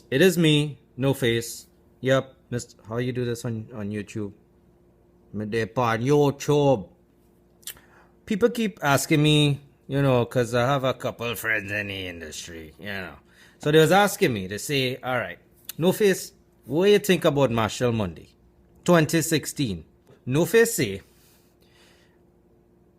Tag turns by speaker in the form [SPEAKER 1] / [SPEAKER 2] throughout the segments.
[SPEAKER 1] It is me, NoFace. Yep, Mr. How you do this on YouTube? Me dey on YouTube. People keep asking me, because I have a couple friends in the industry. So they was asking me to say, all right, NoFace, what do you think about Machel Monday 2016? NoFace say,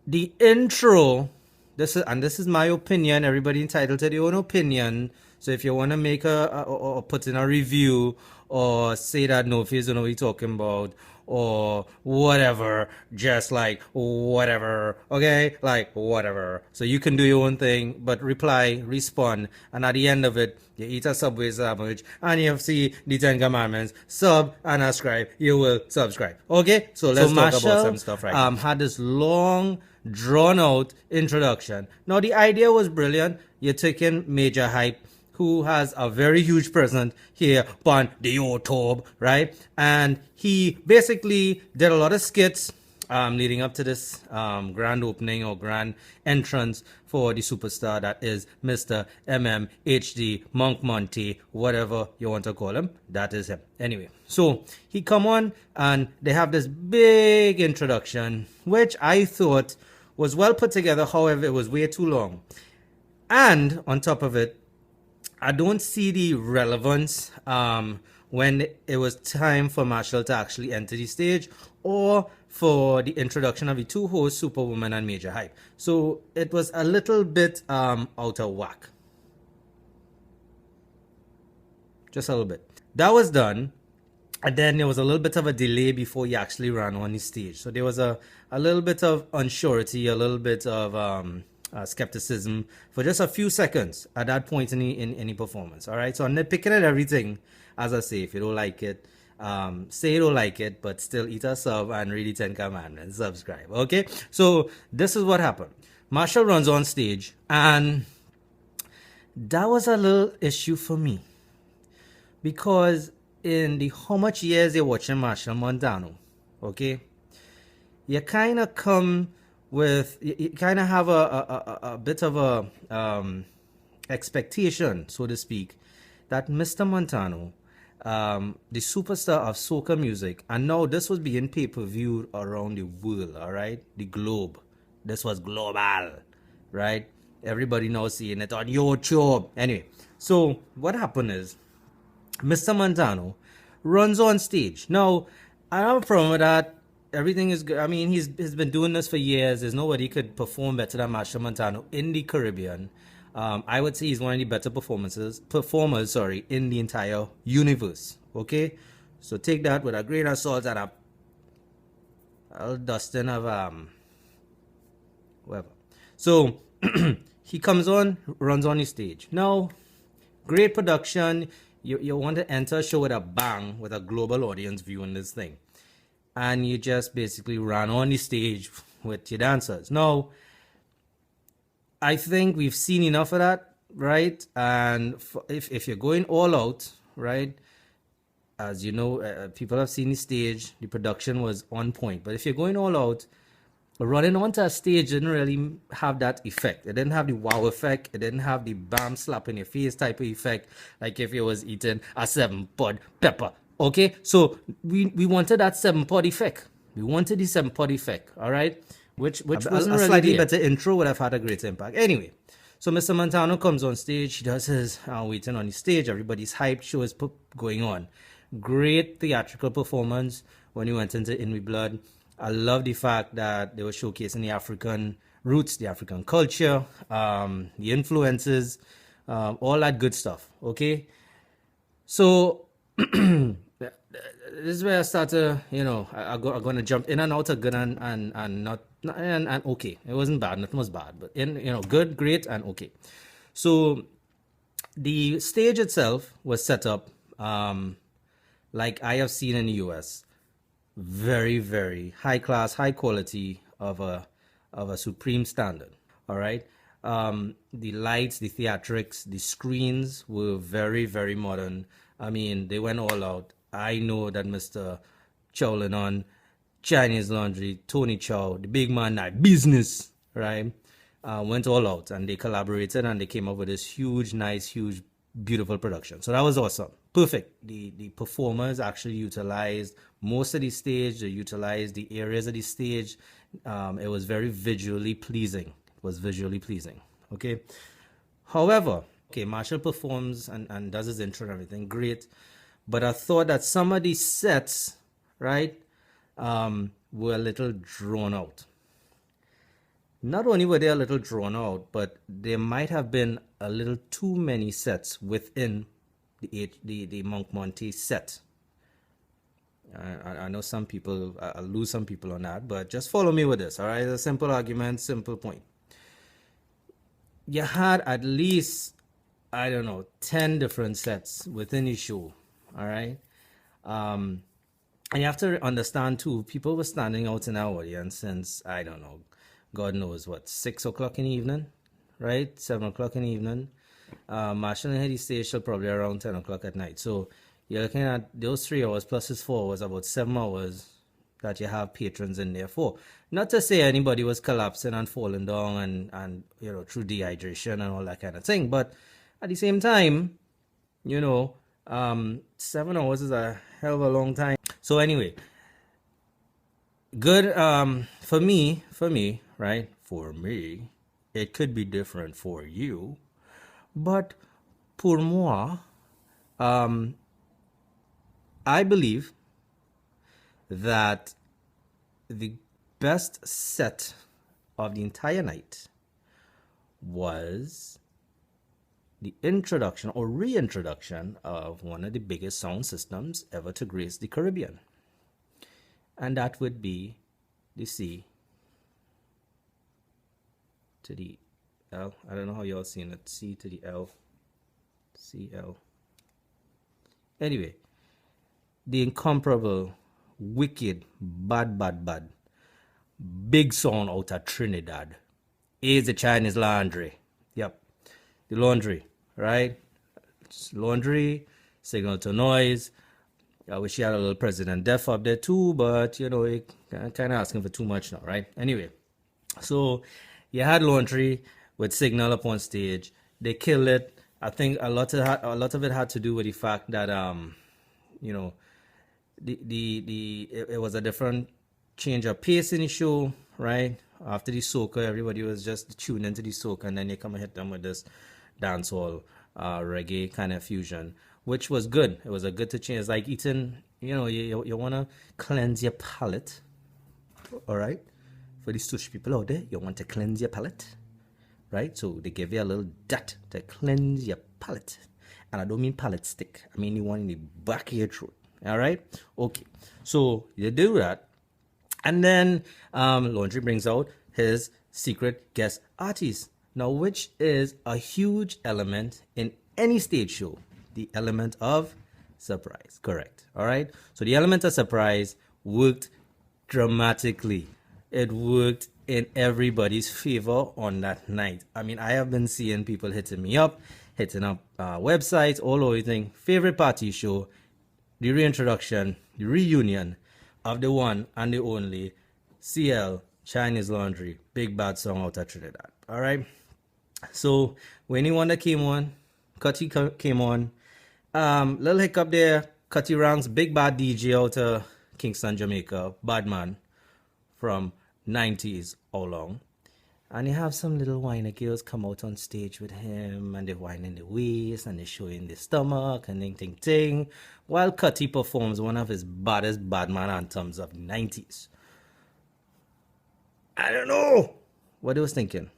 [SPEAKER 1] the intro, this is my opinion. Everybody entitled to their own opinion. So if you want to make or put in a review or say that NoFace don't know what you're talking about or whatever, just like whatever, okay? Like whatever. So you can do your own thing, but reply, respond, and at the end of it, you eat a Subway sandwich and you see the 10 Commandments, sub and subscribe, you will subscribe. Okay? So let's talk about some stuff right now. Had this long, drawn out introduction. Now the idea was brilliant. You're taking Major Hype, who has a very huge presence here on the YouTube, right? And he basically did a lot of skits leading up to this grand opening or grand entrance for the superstar that is Mr. MMHD, Monk Monty, whatever you want to call him. That is him. Anyway, so he come on and they have this big introduction, which I thought was well put together. However, it was way too long. And on top of it, I don't see the relevance when it was time for Machel to actually enter the stage or for the introduction of the two hosts, Superwoman and Major Hype. So it was a little bit out of whack. Just a little bit. That was done. And then there was a little bit of a delay before he actually ran on the stage. So there was a little bit of unsurety, a little bit of skepticism for just a few seconds at that point in the performance. All right, so I'm nitpicking at everything. As I say, if you don't like it, say you don't like it, but still eat a sub and read the 10 Commandments, subscribe. Okay, so this is what happened. Machel runs on stage, and that was a little issue for me because in the how much years you're watching Machel Montano, okay, you kind of come with, you kind of have a bit of a expectation, so to speak, that Mr. Montano, the superstar of soca music, and now this was being pay-per-viewed around the world, all right, the globe. This was global, right? Everybody now seeing it on YouTube. Anyway, so what happened is Mr. Montano runs on stage. Now, I have a problem with that. Everything is good. I mean, he's been doing this for years. There's nobody could perform better than Machel Montano in the Caribbean. I would say he's one of the better performers, in the entire universe. Okay, so take that with a grain of salt and a little dusting of whatever. So he comes on, runs on the stage. Now, great production. You want to enter a show with a bang, with a global audience viewing this thing. And you just basically ran on the stage with your dancers. Now, I think we've seen enough of that, right? And if you're going all out, right, as you know, people have seen the stage, the production was on point. But if you're going all out, running onto a stage didn't really have that effect. It didn't have the wow effect. It didn't have the bam slap in your face type of effect, like if you was eating a 7-pod pepper. Okay, so we wanted that 7-pod effect. We wanted the 7-pod effect, all right? Which wasn't really slightly better intro would have had a great impact. Anyway, so Mr. Montano comes on stage. He does his waiting on the stage. Everybody's hyped. Show is going on. Great theatrical performance when he went into In We Blood. I love the fact that they were showcasing the African roots, the African culture, the influences, all that good stuff, okay? So this is where I start to, I'm going to jump in and out of good and not and okay. It wasn't bad. Nothing was bad, but good, great, and okay. So the stage itself was set up like I have seen in the US. Very, very high class, high quality of a supreme standard. All right. The lights, the theatrics, the screens were very, very modern. I mean, they went all out. I know that Mr. Chow on Chinese Laundry, Tony Chow, the big man that business, right, went all out, and they collaborated and they came up with this huge, nice, huge beautiful production. So that was awesome. Perfect. The performers actually utilized most of the stage. They utilized the areas of the stage. It was very visually pleasing. It was visually pleasing. Okay. However, okay, Machel performs and does his intro and everything. Great. But I thought that some of these sets, right, were a little drawn out. Not only were they a little drawn out, but there might have been a little too many sets within the Monk Monte set. I know some people, I'll lose some people on that, but just follow me with this, all right? It's a simple argument, simple point. You had at least, I don't know, 10 different sets within the show, all right? And you have to understand too, people were standing out in our audience since, I don't know, God knows what, 6 o'clock in the evening, right? 7 o'clock in the evening. Machel and Heady stage till probably around 10 o'clock at night. So you're looking at those 3 hours plus his 4 hours, about 7 hours that you have patrons in there for. Not to say anybody was collapsing and falling down and you know, through dehydration and all that kind of thing. But at the same time, you know, 7 hours is a hell of a long time. So anyway, good for me, right? For me, it could be different for you, but pour moi, I believe that the best set of the entire night was the introduction or reintroduction of one of the biggest sound systems ever to grace the Caribbean. And that would be the C to the L. I don't know how y'all seen it. C to the L. CL. Anyway, the incomparable, wicked, bad, big sound out of Trinidad is the Chinese laundry. Yep, the laundry, right? It's laundry, signal to noise. I wish you had a little President Def up there too, but you know, it kind of asking for too much now, right? Anyway, so you had laundry with signal up on stage. They killed it. I think a lot of it had to do with the fact that you know, it was a different change of pace in the show, right? After the soca, everybody was just tuned into the soca, and then you come and hit them with this dancehall, reggae kind of fusion, which was good. It was a good to change. It's like eating, you know, you want to cleanse your palate, all right? For these sushi people out there, you want to cleanse your palate, right? So they give you a little dot to cleanse your palate. And I don't mean palate stick. I mean the one in the back of your throat, all right? Okay, so you do that. And then Laundry brings out his secret guest artist. Now, which is a huge element in any stage show. The element of surprise. Correct. All right. So the element of surprise worked dramatically. It worked in everybody's favor on that night. I mean, I have been seeing people hitting up websites, all over everything. Favorite party show, the reintroduction, the reunion of the one and the only CL Chinese Laundry, big bad song out of Trinidad. All right. So when anyone that came on, Cutty came on. Little hiccup there. Cutty Ranks, big bad DJ out of Kingston, Jamaica, bad man from 90s all along. And you have some little whiner girls come out on stage with him, and they're whining the waist, and they're showing the stomach, and ting, while Cutty performs one of his baddest badman anthems of the 90s. I don't know what he was thinking.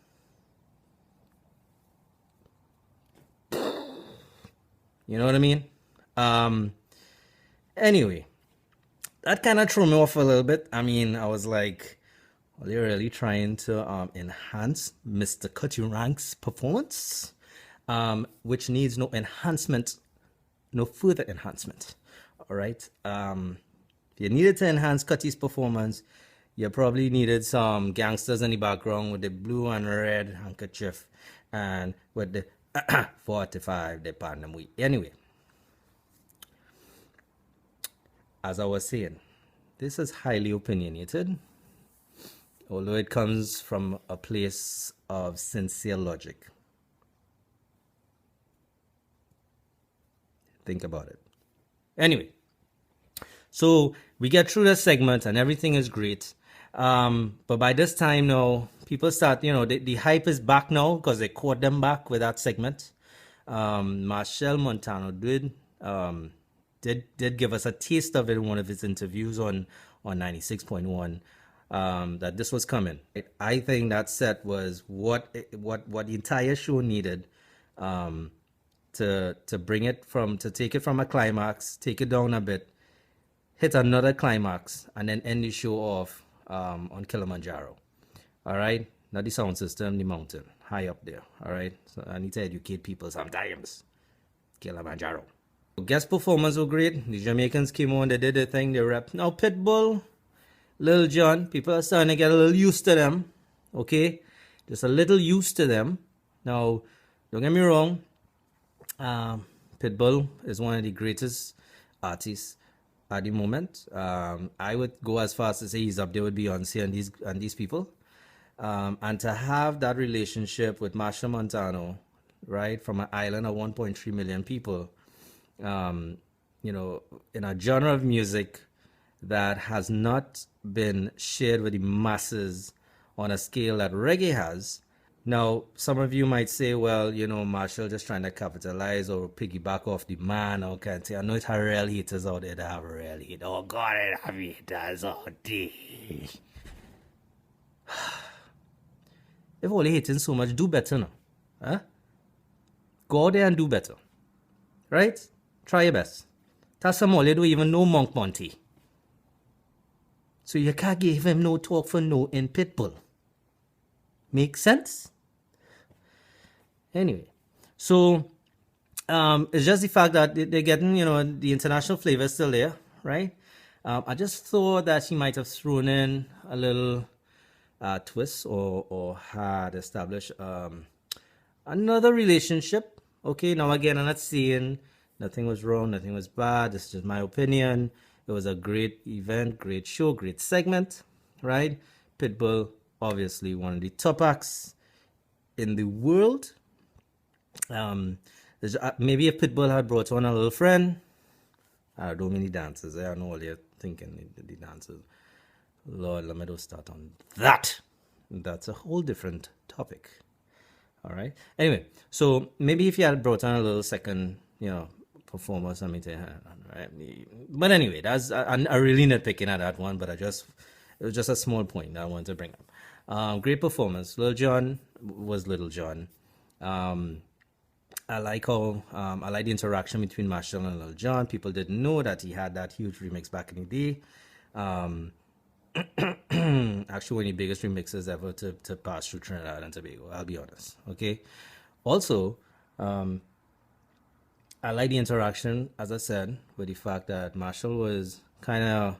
[SPEAKER 1] You know what I mean? Anyway, that kind of threw me off a little bit. I mean, I was like, well, you're really trying to enhance Mr. Cutty Rank's performance, which needs no enhancement, no further enhancement. All right. If you needed to enhance Cutty's performance, you probably needed some gangsters in the background with the blue and red handkerchief and with the 45 they pan them with. Anyway, as I was saying, this is highly opinionated, although it comes from a place of sincere logic. think about it. Anyway, so we get through the segment and everything is great. But by this time now, people start, the hype is back now because they caught them back with that segment. Machel Monday did give us a taste of it in one of his interviews on 96.1, that this was coming. I think that set was what the entire show needed, to bring it to take it from a climax, take it down a bit, hit another climax, and then end the show off on Kilimanjaro. All right, not the sound system, the mountain high up there. All right, so I need to educate people sometimes. Kilimanjaro. Guest performers were great. The Jamaicans came on, they did their thing, they rapped. Now Pitbull, Lil Jon, people are starting to get a little used to them. Okay, just a little used to them. Now, don't get me wrong. Pitbull is one of the greatest artists at the moment. I would go as far as to say he's up there with Beyonce and these people. And to have that relationship with Machel Monday, right, from an island of 1.3 million people, in a genre of music that has not been shared with the masses on a scale that reggae has. Now, some of you might say, well, Machel just trying to capitalize or piggyback off the man, or can't say. I know it's a real haters out there that have a real hate. Oh, God, I have haters out there. If only hating so much, do better now. Huh? Go out there and do better. Right? Try your best. Tell some all you don't even know Monk Monty. So you can't give him no talk for no in Pitbull. Make sense? Anyway, so it's just the fact that they're getting, the international flavor is still there, right? I just thought that he might have thrown in a little twist or had established another relationship. Okay, now again, I'm not saying nothing was wrong, nothing was bad. This is just my opinion. It was a great event, great show, great segment, right? Pitbull, obviously one of the top acts in the world. Maybe if Pitbull had brought on a little friend, I don't mean the dancers. I know all you're thinking, the dancers. Lord, let me just start on that. That's a whole different topic. All right. Anyway, so maybe if you had brought on a little second, performer, something to, right? But anyway, I really nitpicking at that one, but it was just a small point that I wanted to bring up. Great performance. Lil Jon was Lil Jon. I like the interaction between Machel and Lil Jon. People didn't know that he had that huge remix back in the day. Actually, one of the biggest remixes ever to pass through Trinidad and Tobago, I'll be honest. Okay. Also, I like the interaction, as I said, with the fact that Machel was kind of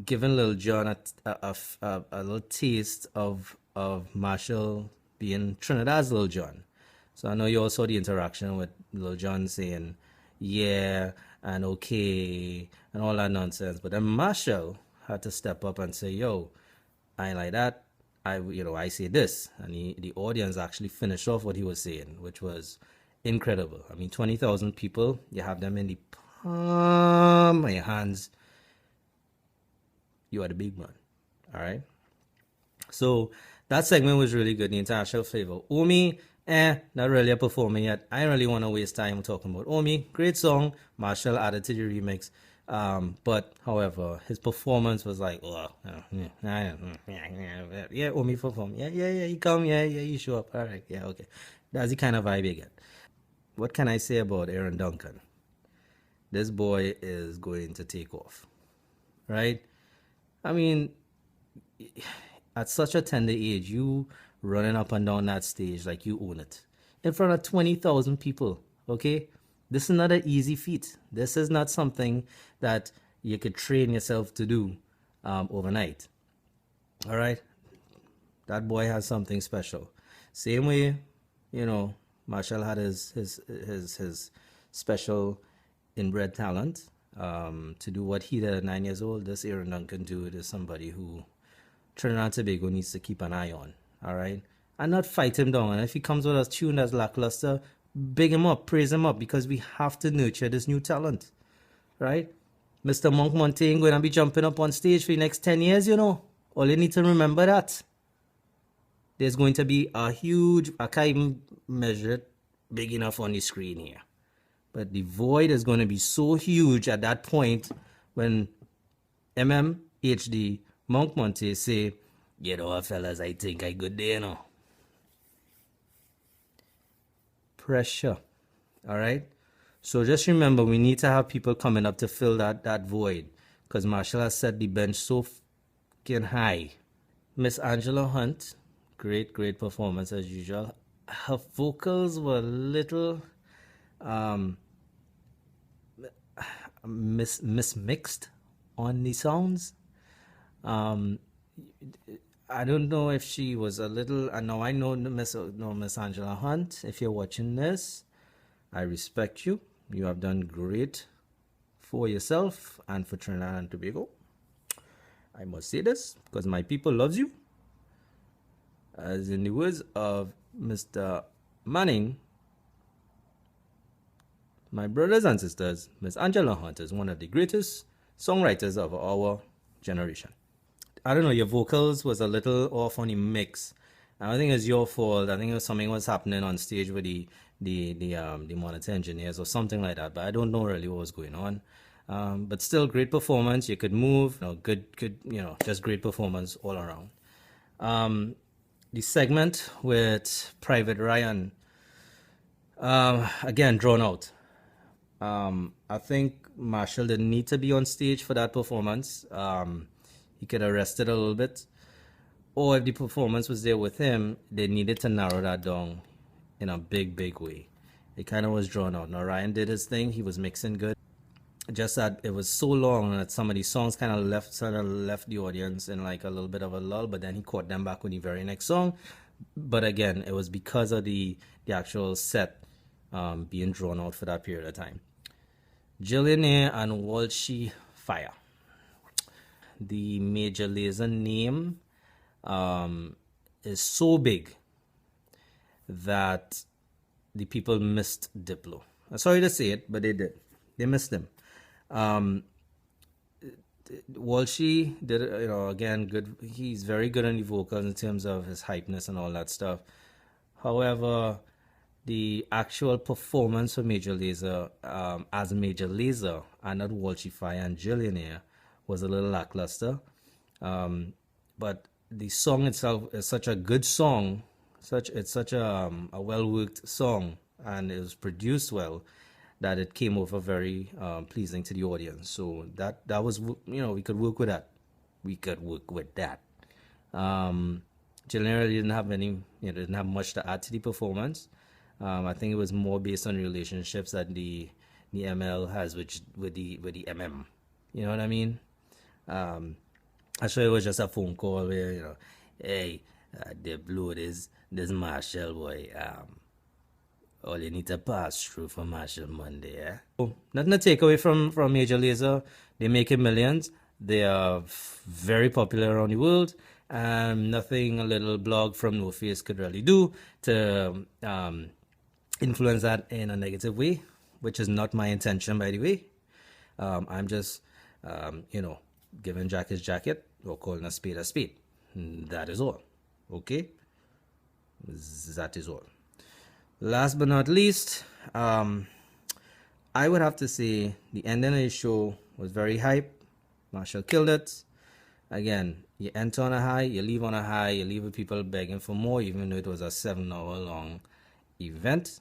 [SPEAKER 1] giving Lil Jon a little taste of Machel being Trinidad's Lil Jon. So I know you all saw the interaction with Lil Jon saying, yeah, and okay, and all that nonsense. But then Machel had to step up and say, yo, I ain't like that. I say this. And the audience actually finished off what he was saying, which was incredible. I mean, 20,000 people, you have them in the palm of your hands. You are the big man. All right. So that segment was really good. The international flavor. Omi, not really a performer yet. I don't really want to waste time talking about Omi. Great song. Machel added to the remix. But however, his performance was like, yeah, Omi perform. Yeah, you come, yeah, you show up. All right, yeah, okay. That's the kind of vibe you get. What can I say about Aaron Duncan? This boy is going to take off, right? I mean, at such a tender age, you running up and down that stage like you own it in front of 20,000 people, okay? This is not an easy feat. This is not something that you could train yourself to do overnight, all right? That boy has something special. Same way, Machel had his special inbred talent to do what he did at 9 years old. This Aaron Duncan dude is somebody who Trinidad and Tobago needs to keep an eye on, all right? And not fight him down. And if he comes with a tune that's lackluster, big him up, praise him up, because we have to nurture this new talent, right? Mr. Monk Monday ain't going to be jumping up on stage for the next 10 years, you know. All you need to remember that. There's going to be a huge, I can't even measure it big enough on the screen here. But the void is going to be so huge at that point when MMHD Monk Monday say, you know, fellas, I think I good there, you know. Pressure. All right. So just remember, we need to have people coming up to fill that void, because Machel has set the bench so fucking high. Miss Angela Hunt, great performance as usual. Her vocals were a little mismixed on the sounds. I don't know if she was a little. I know Miss Angela Hunt. If you're watching this, I respect you. You have done great for yourself and for Trinidad and Tobago. I must say this because my people loves you. As in the words of Mr. Manning, my brothers and sisters, Miss Angela Hunt is one of the greatest songwriters of our generation. I don't know, your vocals was a little off on the mix. I don't think it's your fault. I think it was something was happening on stage with the monitor engineers or something like that. But I don't know really what was going on. But still, great performance. You could move. You know, good. You know, just great performance all around. The segment with Private Ryan, again, drawn out. I think Machel didn't need to be on stage for that performance. He could have rested a little bit. Or if the performance was there with him, they needed to narrow that down in a big way. It kind of was drawn out. Now, Ryan did his thing. He was mixing good. Just that it was so long that some of these songs kind of left the audience in like a little bit of a lull, but then he caught them back with the very next song. But again, it was because of the actual set being drawn out for that period of time. Jillionaire and Walshy Fire. The Major Lazer name is so big that the people missed Diplo. I'm sorry to say it, but they did. They missed him. Walshy did, you know, again, good. He's very good on the vocals in terms of his hypeness and all that stuff. However, the actual performance for Major Lazer, as Major Lazer, and not Walshy Fire and Jillionaire, was a little lackluster. But the song itself is such a good song, it's such a well-worked song, and it was produced well, that it came over very pleasing to the audience. So that was, you know, we could work with that. Jillionaire didn't have didn't have much to add to the performance. I think it was more based on relationships that the ML has with the MM. You know what I mean? I'm sure it was just a phone call where, you know, hey, they blew this Machel boy. All you need to pass through for Machel Monday, eh? So, nothing to take away from Major Lazer. They're making millions. They are very popular around the world. And nothing a little blog from NoFace could really do to influence that in a negative way, which is not my intention, by the way. I'm just, you know, giving Jack his jacket or calling a spade a spade. That is all. Okay? That is all. Last but not least, I would have to say the ending of the show was very hype. Machel killed it. Again, you enter on a high, you leave on a high, you leave with people begging for more, even though it was a 7-hour long event.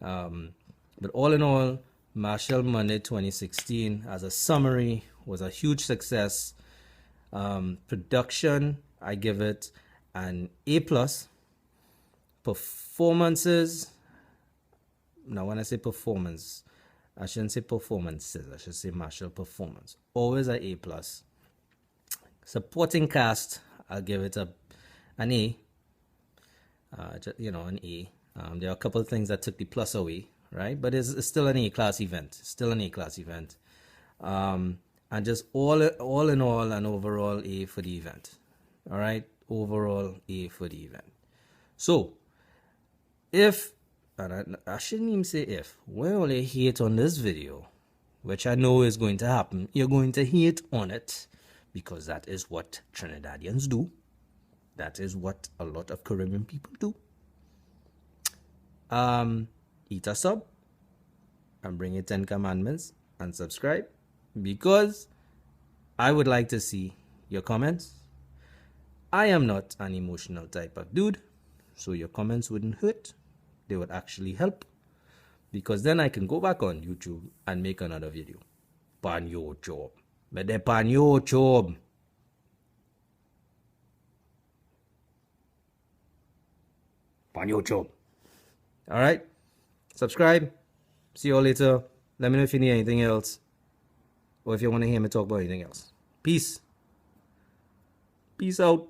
[SPEAKER 1] But all in all, Machel Monday 2016, as a summary, was a huge success. Production, I give it an A+. Performances, now when I say performance, I shouldn't say performances, I should say Machel performance. Always an A+. Supporting cast, I'll give it an A. You know, an A. There are a couple of things that took the plus away, right? But it's still an A-class event. Still an A-class event. And just all in all, an overall A for the event. All right? Overall A for the event. So, if and I shouldn't even say if, when only hate on this video, which I know is going to happen, you're going to hate on it because that is what Trinidadians do. That is what a lot of Caribbean people do. Eat a sub and bring your 10 commandments and subscribe, because I would like to see your comments. I am not an emotional type of dude, so your comments wouldn't hurt. They would actually help, because then I can go back on YouTube and make another video. Pan YouTube. But they pan YouTube. Pan YouTube. Alright? Subscribe. See you all later. Let me know if you need anything else, or if you want to hear me talk about anything else. Peace. Peace out.